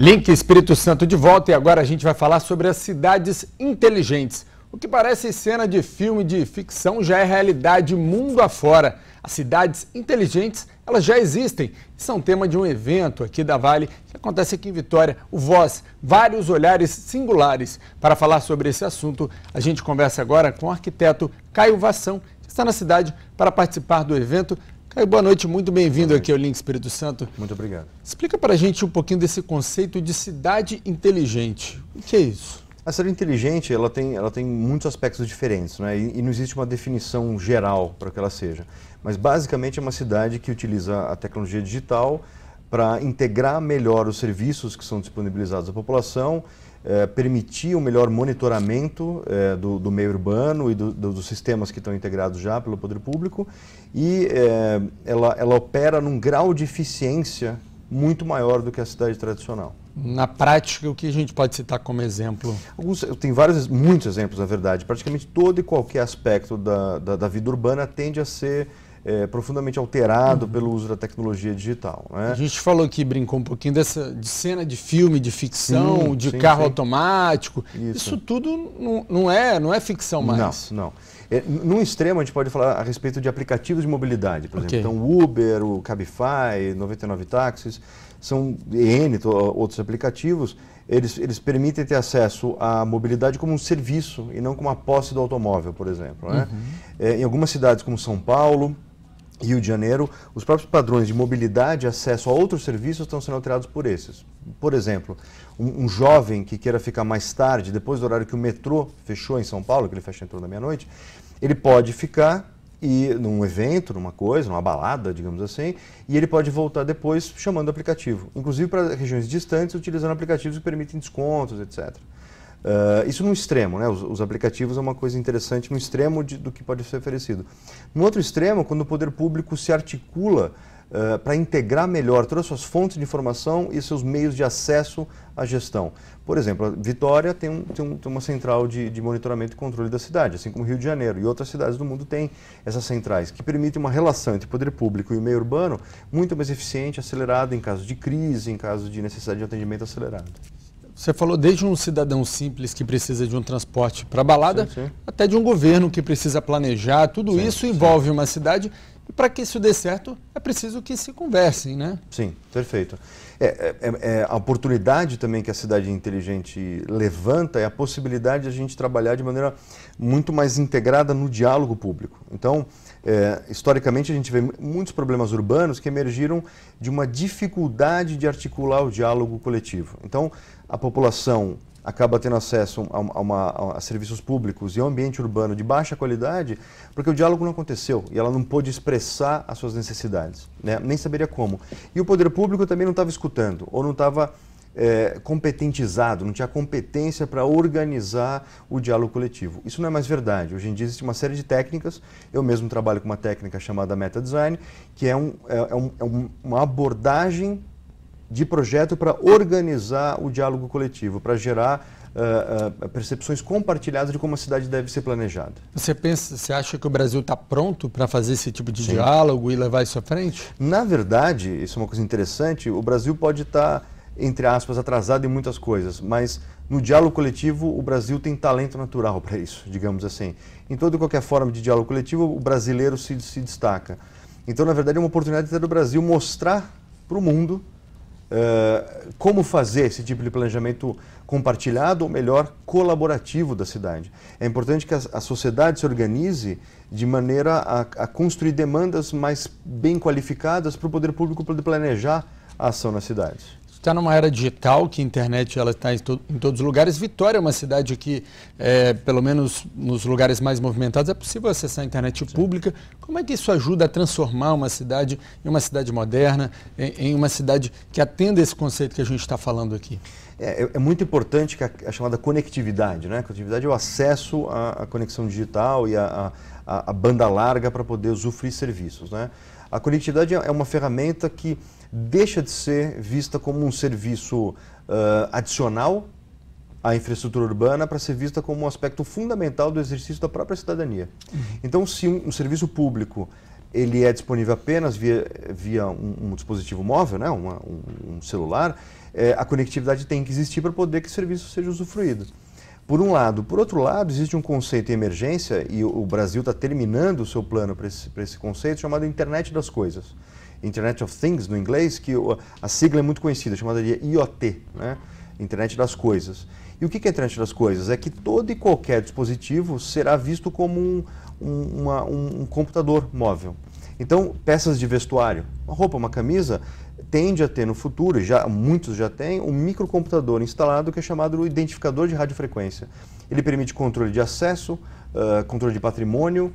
Link Espírito Santo de volta e agora a gente vai falar sobre as cidades inteligentes. O que parece cena de filme de ficção já é realidade mundo afora. As cidades inteligentes, elas já existem e são tema de um evento aqui da Vale que acontece aqui em Vitória, o Voz, vários olhares singulares. Para falar sobre esse assunto, a gente conversa agora com o arquiteto Caio Vassão, que está na cidade para participar do evento. Caio, boa noite, muito bem-vindo aqui ao Link Espírito Santo. Muito obrigado. Explica para a gente um pouquinho desse conceito de cidade inteligente. O que é isso? A cidade inteligente, ela tem muitos aspectos diferentes, né? E não existe uma definição geral para que ela seja. Mas basicamente é uma cidade que utiliza a tecnologia digital para integrar melhor os serviços que são disponibilizados à população, permitir um melhor monitoramento do meio urbano e dos sistemas que estão integrados já pelo poder público e ela opera num grau de eficiência muito maior do que a cidade tradicional. Na prática, o que a gente pode citar como exemplo? Tem muitos exemplos, na verdade. Praticamente todo e qualquer aspecto da vida urbana tende a ser profundamente alterado pelo uso da tecnologia digital, né? A gente falou aqui, brincou um pouquinho de cena de filme, de ficção, de carro automático. Isso tudo não é ficção mais. Não. Num extremo, a gente pode falar a respeito de aplicativos de mobilidade, por exemplo. Então, o Uber, o Cabify, 99 Táxis, são outros aplicativos. Eles permitem ter acesso à mobilidade como um serviço e não como uma posse do automóvel, por exemplo, né? Em algumas cidades como São Paulo, Rio de Janeiro, os próprios padrões de mobilidade e acesso a outros serviços estão sendo alterados por esses. Por exemplo, um jovem que queira ficar mais tarde, depois do horário que o metrô fechou em São Paulo, que ele fecha em torno da meia-noite, ele pode ficar num evento, numa balada, digamos assim, e ele pode voltar depois chamando o aplicativo. Inclusive para regiões distantes, utilizando aplicativos que permitem descontos, etc. Isso num extremo, né? Os aplicativos é uma coisa interessante no extremo do que pode ser oferecido. No outro extremo, quando o poder público se articula para integrar melhor todas as suas fontes de informação e seus meios de acesso à gestão. Por exemplo, a Vitória tem uma central de monitoramento e controle da cidade, assim como o Rio de Janeiro e outras cidades do mundo têm essas centrais, que permitem uma relação entre o poder público e o meio urbano muito mais eficiente, acelerada em caso de crise, em caso de necessidade de atendimento acelerado. Você falou desde um cidadão simples que precisa de um transporte para balada, até de um governo que precisa planejar. Tudo isso envolve uma cidade e para que isso dê certo é preciso que se conversem, né? Sim, perfeito. A oportunidade também que a cidade inteligente levanta é a possibilidade de a gente trabalhar de maneira muito mais integrada no diálogo público. Então, historicamente a gente vê muitos problemas urbanos que emergiram de uma dificuldade de articular o diálogo coletivo. Então, a população acaba tendo acesso a serviços públicos e a um ambiente urbano de baixa qualidade porque o diálogo não aconteceu e ela não pôde expressar as suas necessidades, né? Nem saberia como. E o poder público também não estava escutando ou não estava competentizado, não tinha competência para organizar o diálogo coletivo. Isso não é mais verdade. Hoje em dia existe uma série de técnicas. Eu mesmo trabalho com uma técnica chamada Meta Design, que é uma abordagem de projeto para organizar o diálogo coletivo, para gerar percepções compartilhadas de como a cidade deve ser planejada. Você acha que o Brasil está pronto para fazer esse tipo de diálogo e levar isso à frente? Na verdade, isso é uma coisa interessante, o Brasil pode estar, entre aspas, atrasado em muitas coisas, mas no diálogo coletivo o Brasil tem talento natural para isso, digamos assim. Em toda e qualquer forma de diálogo coletivo, o brasileiro se destaca. Então, na verdade, é uma oportunidade do Brasil mostrar para o mundo como fazer esse tipo de planejamento compartilhado, ou melhor, colaborativo da cidade. É importante que a sociedade se organize de maneira a construir demandas mais bem qualificadas para o poder público poder planejar a ação nas cidades. Está numa era digital, que a internet está em todos os lugares. Vitória é uma cidade que, pelo menos nos lugares mais movimentados, é possível acessar a internet pública. Como é que isso ajuda a transformar uma cidade em uma cidade moderna, em uma cidade que atenda esse conceito que a gente está falando aqui? É muito importante que a chamada conectividade, né? A conectividade é o acesso à conexão digital e à banda larga para poder usufruir serviços, né? A conectividade é uma ferramenta que deixa de ser vista como um serviço adicional à infraestrutura urbana para ser vista como um aspecto fundamental do exercício da própria cidadania. Então, se um serviço público ele é disponível apenas via um dispositivo móvel, né, um celular, a conectividade tem que existir para poder que o serviço seja usufruído. Por um lado. Por outro lado, existe um conceito em emergência, e o Brasil está terminando o seu plano para esse conceito, chamado Internet das Coisas. Internet of Things, no inglês, que a sigla é muito conhecida, chamada de IoT, né? Internet das Coisas. E o que é a Internet das Coisas? É que todo e qualquer dispositivo será visto como um computador móvel. Então, peças de vestuário, uma roupa, uma camisa, tende a ter no futuro, muitos já têm, um microcomputador instalado que é chamado identificador de radiofrequência. Ele permite controle de acesso, controle de patrimônio,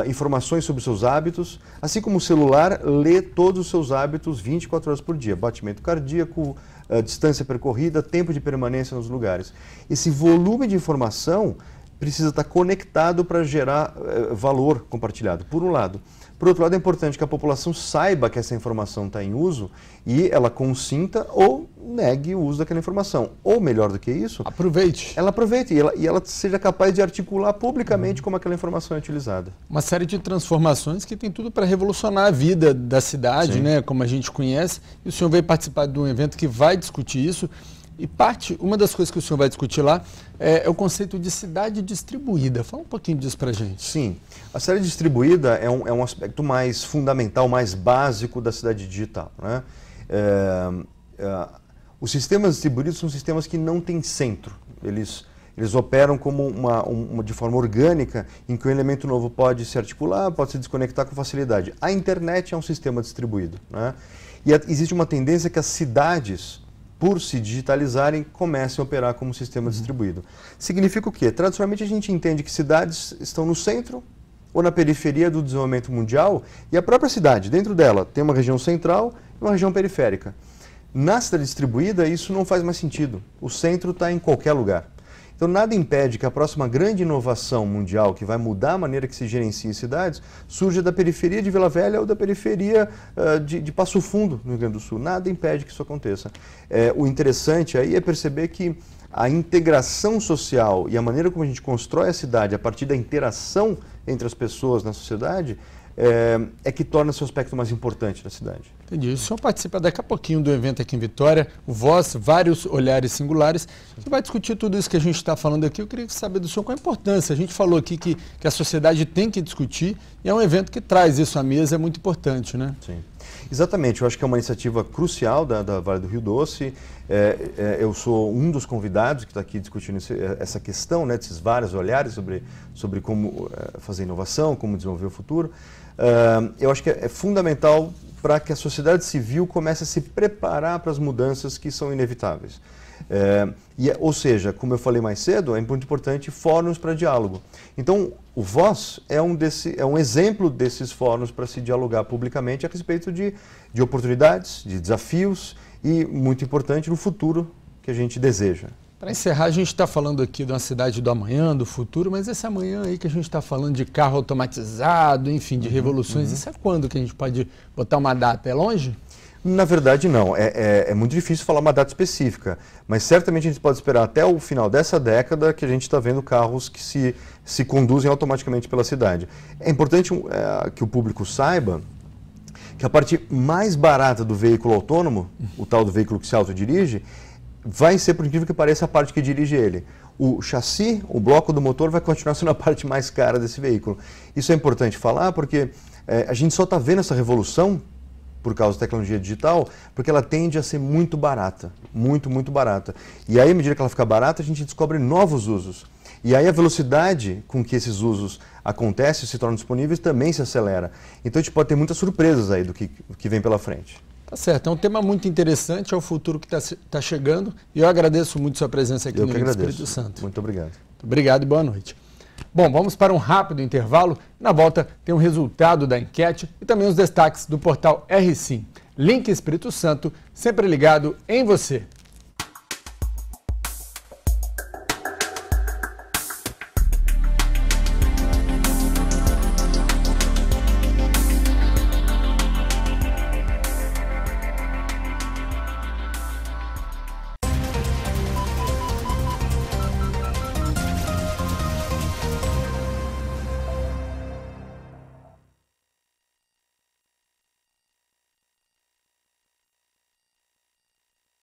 informações sobre seus hábitos, assim como o celular lê todos os seus hábitos 24 horas por dia, batimento cardíaco, distância percorrida, tempo de permanência nos lugares. Esse volume de informação precisa estar conectado para gerar valor compartilhado, por um lado. Por outro lado, é importante que a população saiba que essa informação está em uso e ela consinta ou negue o uso daquela informação. Ou, melhor do que isso, aproveite. Ela aproveite e ela seja capaz de articular publicamente como aquela informação é utilizada. Uma série de transformações que tem tudo para revolucionar a vida da cidade, né, como a gente conhece. E o senhor veio participar de um evento que vai discutir isso. E uma das coisas que o senhor vai discutir lá é o conceito de cidade distribuída. Fala um pouquinho disso para a gente. Sim, a cidade distribuída é um aspecto mais fundamental, mais básico da cidade digital, né? Os sistemas distribuídos são sistemas que não têm centro. Eles operam como de forma orgânica, em que um elemento novo pode se articular, pode se desconectar com facilidade. A internet é um sistema distribuído, né? E existe uma tendência que as cidades, por se digitalizarem, comecem a operar como sistema distribuído. Significa o quê? Tradicionalmente a gente entende que cidades estão no centro ou na periferia do desenvolvimento mundial e a própria cidade, dentro dela, tem uma região central e uma região periférica. Na cidade distribuída, isso não faz mais sentido. O centro está em qualquer lugar. Então, nada impede que a próxima grande inovação mundial, que vai mudar a maneira que se gerencia cidades, surja da periferia de Vila Velha ou da periferia de Passo Fundo, no Rio Grande do Sul. Nada impede que isso aconteça. O interessante aí é perceber que a integração social e a maneira como a gente constrói a cidade a partir da interação entre as pessoas na sociedade é que torna esse aspecto mais importante da cidade. Entendi. O senhor participa daqui a pouquinho do evento aqui em Vitória, o Voz, Vários Olhares Singulares, que vai discutir tudo isso que a gente está falando aqui. Eu queria saber do senhor qual a importância. A gente falou aqui que a sociedade tem que discutir e é um evento que traz isso à mesa, é muito importante, né? Sim. Exatamente, eu acho que é uma iniciativa crucial da Vale do Rio Doce. Eu sou um dos convidados que está aqui discutindo essa questão, né, desses vários olhares sobre como fazer inovação, como desenvolver o futuro. Eu acho que é fundamental para que a sociedade civil comece a se preparar para as mudanças que são inevitáveis. Ou seja, como eu falei mais cedo, é muito importante fóruns para diálogo. Então, o Voz é um exemplo desses fóruns para se dialogar publicamente a respeito de oportunidades, de desafios e, muito importante, no futuro que a gente deseja. Para encerrar, a gente está falando aqui de uma cidade do amanhã, do futuro, mas esse amanhã aí que a gente está falando de carro automatizado, enfim, de revoluções, isso é quando que a gente pode botar uma data? É longe? Na verdade, não. É muito difícil falar uma data específica, mas certamente a gente pode esperar até o final dessa década que a gente está vendo carros que se conduzem automaticamente pela cidade. É importante que o público saiba que a parte mais barata do veículo autônomo, o tal do veículo que se autodirige, vai ser, por incrível que pareça, a parte que dirige ele. O chassi, o bloco do motor, vai continuar sendo a parte mais cara desse veículo. Isso é importante falar porque a gente só está vendo essa revolução por causa da tecnologia digital, porque ela tende a ser muito barata, muito, muito barata. E aí, à medida que ela fica barata, a gente descobre novos usos. E aí a velocidade com que esses usos acontecem, se tornam disponíveis, também se acelera. Então a gente pode ter muitas surpresas aí do que vem pela frente. Tá certo, é um tema muito interessante, é o futuro que está chegando, e eu agradeço muito sua presença aqui no Espírito Santo. Muito obrigado. Obrigado e boa noite. Bom, vamos para um rápido intervalo. Na volta tem o resultado da enquete e também os destaques do portal R Sim. Link Espírito Santo, sempre ligado em você.